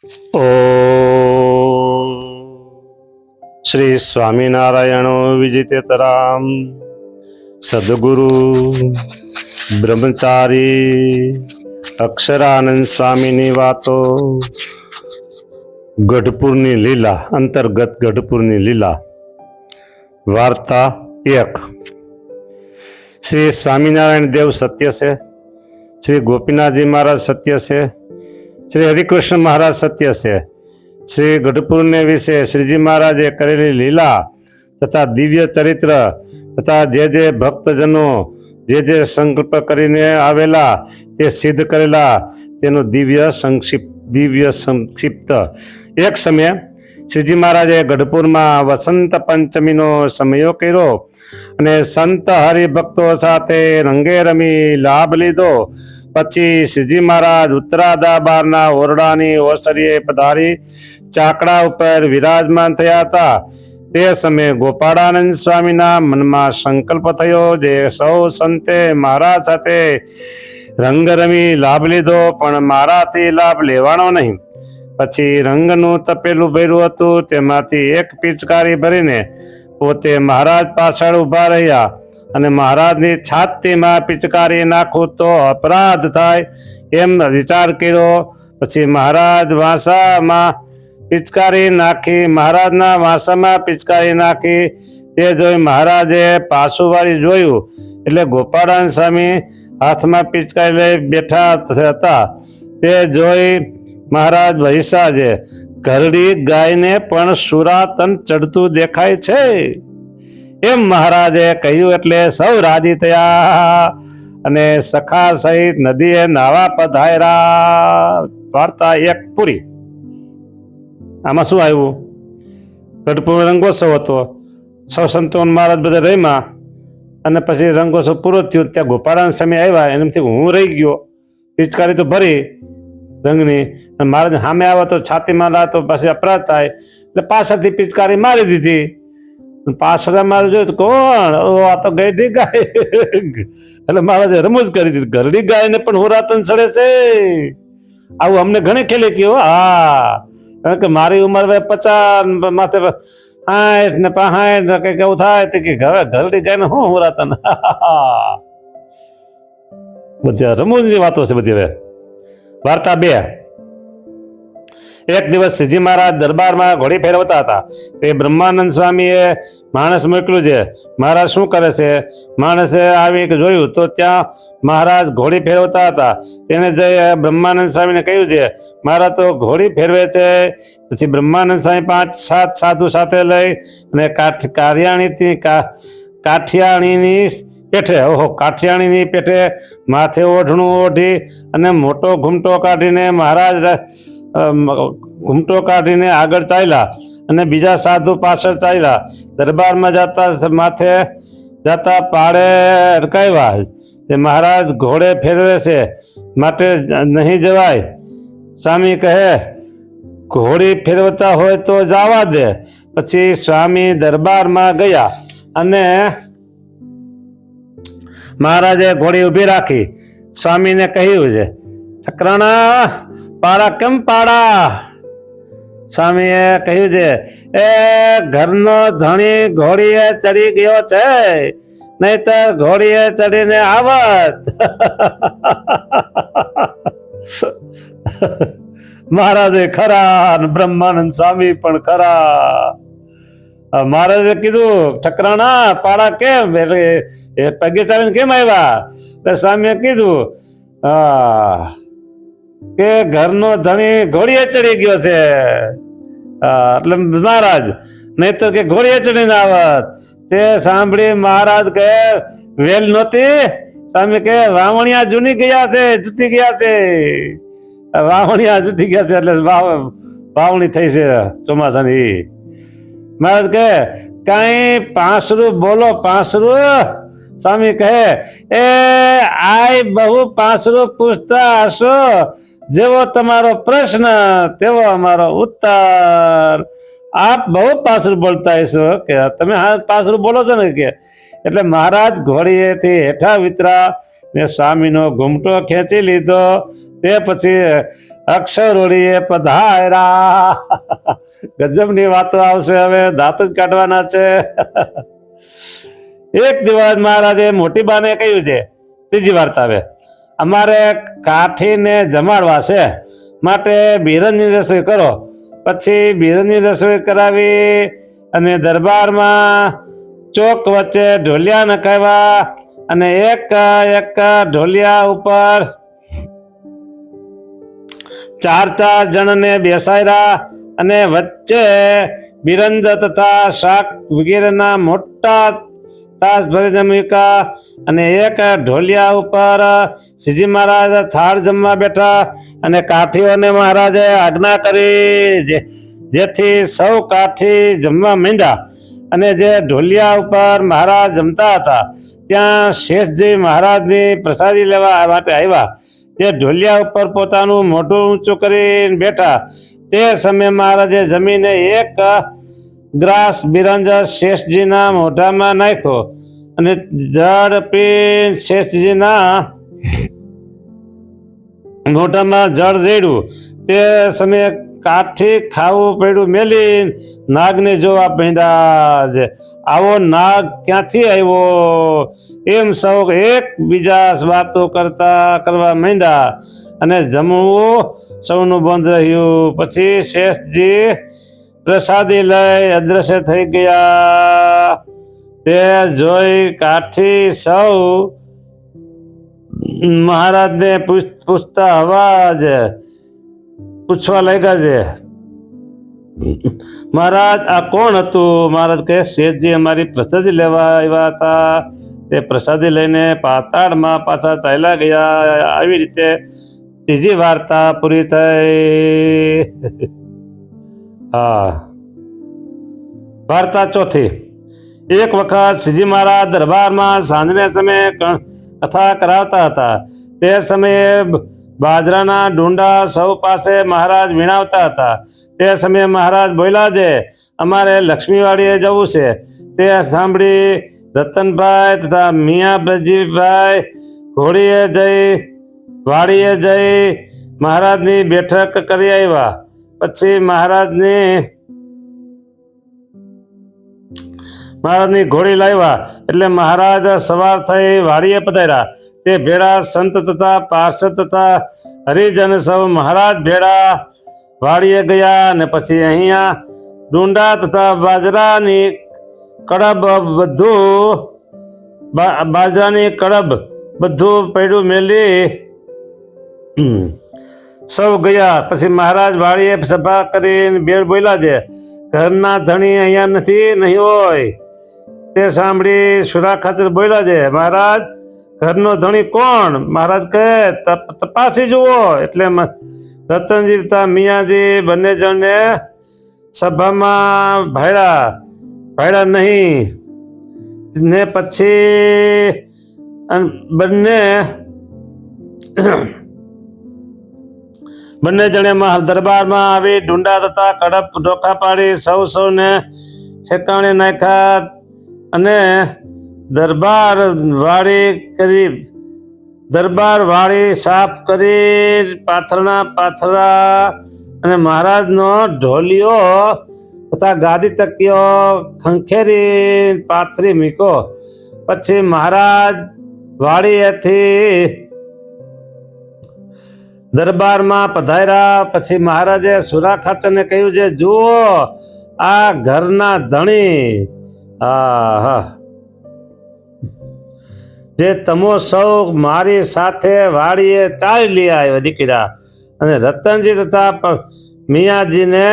ઓ શ્રી સ્વામિનારાયણો વિજિતેતરામ સદગુરુ બ્રહ્મચારી અક્ષરાનંદ સ્વામીની વાતો ગઢપુરની લીલા અંતર્ગત ગઢપુરની લીલા વાર્તા 1। શ્રી સ્વામિનારાયણ દેવ સત્ય છે, શ્રી ગોપીનાથજી મહારાજ સત્ય છે, શ્રી હરિકૃષ્ણ મહારાજ સત્ય છે। શ્રી ગઢપુરને વિશે શ્રીજી મહારાજે કરેલી લીલા તથા દિવ્ય ચરિત્ર તથા જે ભક્તજનો જે સંકલ્પ કરીને આવેલા તે સિદ્ધ કરેલા તેનું દિવ્ય સંક્ષિપ્ત। એક સમયે શ્રીજી મહારાજે ગઢપુરમાં વસંત પંચમીનો સમયો કર્યો અને સંત હરિભક્તો સાથે રંગે રમી લાભ લીધો। પછી શ્રીજી મહારાજ ઉત્તરાદા બારના ઓરડાની ઓસરીએ પધારી ચાકડા ઉપર વિરાજમાન થયા હતા। તે સમયે ગોપાળાનંદ સ્વામીના મનમાં સંકલ્પ થયો, જે સૌ સંતે મહારાજ સાથે રંગ રમી લાભ લીધો, પણ મારાથી લાભ લેવાનો નહીં। પછી રંગનું તપેલું ભર્યું હતું, તેમાંથી એક પિચકારી ભરીને પોતે મહારાજ પાછળ ઊભા રહ્યા અને મહારાજની છાતીમાં પિચકારી નાખું તો અપરાધ થાય એમ વિચાર કર્યો। પછી મહારાજ વાંસામાં પિચકારી નાખી મહારાજના વાંસામાં પિચકારી નાખી તે જોઈ મહારાજે પાછું વાળી જોયું, એટલે ગોપાળાનંદ સ્વામી હાથમાં પિચકારી લઈ બેઠા હતા। તે જોઈ મહારાજ વૈસા છે, ઘરડી ગાયને પણ સુરાતન ચડતું દેખાય છે એમ મહારાજે કહ્યું, એટલે સૌ રાજી થયા અને સખા સહિત નદીએ નાવા પધાર્યા। વાર્તા 1 પૂરી। આમાં શું આવ્યું? ગઢપુર રંગોત્સવ હતો, સૌ સંતો મહારાજ બધા રહીમાં અને પછી રંગોત્સવ પૂરો થયો, ત્યાં ગોપાળાનંદ સ્વામી આવ્યા। એનાથી હું રહી ગયો, પિચકારી તો ભરી રંગની, મહારાજ સામે આવ્યા તો છાતીમાં લાતો પછી અપરાધ થાય, એટલે પાછળથી પિચકારી મારી દીધી। પાછળ મારે જોયું કોણ, આ તો ગઈઢી ગાય। એટલે મહારાજે રમૂજ કરી દીધી, ઘરડી ગાય ને પણ હોરાતન ચડે છે। આવું અમને ઘણી ખેલી કયો। હા, કારણ કે મારી ઉંમર 50 માથે 60 ને 65 કઈક એવું થાય તો કે ઘરડી ગાય ને હું હોરાતન। બધી રમૂજની વાતો છે બધી। હવે વાર્તા 2। એક દિવસ શ્રીજી મહારાજ દરબારમાં ઘોડી ફેરવતા હતા। તે બ્રહ્માનંદ સ્વામીએ માણસ મોકલ્યું છે। મહારાજ શું કરે છે? માણસે આવી જોયું તો ત્યાં મહારાજ ઘોડી ફેરવતા હતા। તેને જઈ બ્રહ્માનંદ સ્વામીને કહ્યું છે, મહારાજ તો ઘોડી ફેરવે છે। પછી બ્રહ્માનંદ સ્વામી 5-7 સાધુ સાથે લઈ અને કાઠિયાણીની પેઠે માથે ઓઢણું ઓઢી અને મોટો ઘૂમટો કાઢીને મહારાજ આગળ ચાલ્યા અને બીજા સાધુ પાછળ ચાલ્યા। દરબારમાં માથે જતા પાડે અટકાવ્યા, મહારાજ ઘોડે ફેરવે છે માટે નહીં જવાય। સ્વામી કહે, ઘોડી ફેરવતા હોય તો જવા દે। પછી સ્વામી દરબારમાં ગયા અને મહારાજે ઘોડી ઊભી રાખી સ્વામીને કહ્યું છે, ઠકરાણા પાડા કેમ પાડા? સ્વામીએ કહ્યું છે, એ ઘરનો ધણી ઘોડીએ ચડી ગયો છે, નહીતર ઘોડીએ ચડીને આવત। મહારાજે ખરા, બ્રહ્માનંદ સ્વામી પણ ખરા। મહારાજે કીધું, ઠકરાણા પાડા કેમ, એટલે પગે ચાલીને કેમ આવ્યા? એટલે સ્વામીએ કીધું, કે ઘરનો ધણી ઘોડીએ ચડી ગયો છે। એટલે મહારાજ નહીં તો કે ઘોડીએ ચડીને આવત। તે સાંભળી મહારાજ કહે, વેલ નહોતી? સ્વામી કહે, વાવણિયા જૂની ગયા છે, જૂતી ગયા છે। વાવણિયા જૂતી ગયા છે એટલે વાવણી થઈ છે ચોમાસાની। મહારાજ કહે, કઈ પાંસરું બોલો, પાંસરું? સ્વામી કહે, એ આય બહુ પાંસરું પૂછતા હશો, જેવો તમારો પ્રશ્ન તેવો અમારો ઉત્તર। આપ બહુ પાંસરું બોલતા હશો, કે તમે હા પાંસરું બોલો છો ને કે। એટલે મહારાજ ઘોડીએથી હેઠા વિતરા ને સ્વામીનો ઘૂમટો ખેંચી લીધો। તે પછી અક્ષરોળીએ પધાર્યા. ગજબની વાતો આવશે, હવે દાંત જ કાઢવાના છે. એક દિવસ મહારાજે મોટી બાને કહ્યું છે, ત્રીજી વાર્તા હવે, અમારે કાઠીને જમાડવા છે, માટે બિરંજની રસોઈ કરો. પછી બિરંજની રસોઈ કરાવી અને દરબારમાં ચોક વચ્ચે ઢોલિયા નખાવ્યા અને એક એક ઢોલિયા ઉપર 4 જણને બેસાડ્યા અને વચ્ચે બિરંજ તથા શાક વગેરેના મોટા તાસ ભરીને મૂક્યા અને એક ઢોલિયા ઉપર શ્રીજી મહારાજ થાળ જમવા બેઠા અને કાઠીઓને મહારાજે આજ્ઞા કરી, જેથી સૌ કાઠી જમવા માંડ્યા. અને જે ઢોલિયા ઉપર મહારાજ જમતા હતા ત્યાં શેષજી મહારાજની પ્રસાદી લેવા માટે આવ્યા. તે ઢોલિયા ઉપર પોતાનું મોઢું ઊંચું કરીને બેઠા. તે સમયે મહારાજે જમીને એક ગ્રાસ બિરંજ શેષજીના મોઢામાં નાખ્યો અને જળ પીને શેષજીના મોઢામાં જળ રેડ્યું. તે સમયે કાઠી ખાવું પડ્યું મેલી નાગને જોવા માંડ્યા. આવો નાગ ક્યાંથી આવ્યો એમ સૌ એકબીજા વાતો કરવા માંડ્યા અને જમવું સૌનું બંધ રહ્યું. પછી શેષજી પ્રસાદી લઈ અદ્રશ્ય થઈ ગયા. તે જોઈ કાઠી સૌ મહારાજને પૂછતા અવાજ પૂછવા લાગ્યા છે, મહારાજ આ કોણ હતું? મહારાજ કહે, શેઠજી અમારી પ્રસાદી લેવા આવ્યા હતા. તે પ્રસાદી લઈને પાતાળમાં પાછા ચાલ્યા ગયા. આવી રીતે ત્રીજી વાર્તા પૂરી થઈ. હા, વાર્તા ચોથી. એક વખત શ્રીજી મહારાજ દરબારમાં સાંજને સમયે કથા કરાવતા હતા. તે સમયે બાજરાના ડુંડા સૌ પાસે મહારાજ વીણાવતા હતા. તે સમયે મહારાજ બોલ્યા છે, અમારે લક્ષ્મીવાડીએ જવું છે. તે સાંભળી રતનભાઈ તથા મિયાજીભાઈ વાડીએ જઈ મહારાજની બેઠક કરી આવ્યા. પછી મહારાજની ઘોડી લાવ્યા એટલે મહારાજ સવાર થઈ વાડીએ પધાર્યા. તે ભેળા સંત તથા પાર્ષદ તથા હરિજન સૌ મહારાજ ભેળા વાડીએ ગયા અને પછી અહીંયા ડુંડા તથા બાજરાની કડબ બધું પડ્યું મેલી સૌ ગયા. પછી મહારાજ વાડીએ સભા કરીને બેડ બોલ્યા છે, ઘરના ધણી અહીંયા નહીં હોય. તે સાંભળી સુરા ખાતર બોલ્યા છે, મહારાજ ઘરનો ધણી કોણ? મહારાજ કહે, તપાસી જુઓ. એટલે રતનજી તથા મિયાજી બંને જણને સભામાં ભાડ્યા નહીં ને પછી બંને જણે દરબારમાં આવી ડુંડા તથા કડપ ઢોકા પાડી સૌને ઠેકાણે નાખ્યા અને દરબાર વાળી સાફ કરી પાથરા અને મહારાજનો ઢોલિયો તથા ગાદી તકિયો ખંખેરી પાથરી મૂક્યો. પછી મહારાજ વાડીએથી દરબારમાં પધાર્યા. પછી મહારાજે સુરા ખાચરને કહ્યું છે, જુઓ આ ઘરના ધણી જે તમો સૌ મારી સાથે વાડીએ ચાલી લઈ આવ્યા દીકરા. અને રતનજી તથા મિયાજીને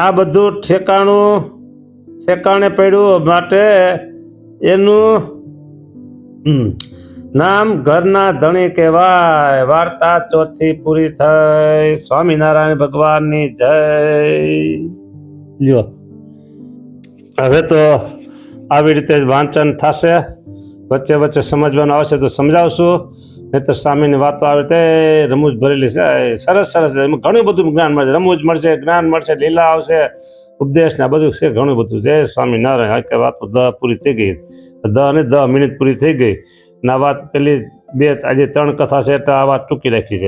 આ બધું ઠેકાણે પડ્યું માટે એનું નામ ઘરના ધણી કહેવાય. વાર્તા ચોથી પૂરી થઈ. સ્વામિનારાયણ ભગવાનની જય. લ્યો, હવે તો આવી રીતે વાંચન થશે. વચ્ચે વચ્ચે સમજવાનું આવશે તો સમજાવશું, નહીં તો સ્વામીની વાતો આવી રીતે રમૂજ ભરેલી છે. સરસ એમાં ઘણું બધું જ્ઞાન મળશે. રમૂજ મળશે, જ્ઞાન મળશે, લીલા આવશે, ઉપદેશ ને બધું છે ઘણું બધું. જય સ્વામિનારાયણ. આ વાતો 10 પૂરી થઈ ગઈ. 10 મિનિટ પૂરી થઈ ગઈ. ના વાત પેલી આજે 3 કથા છે એટલે આ વાત ટૂંકી રાખી છે.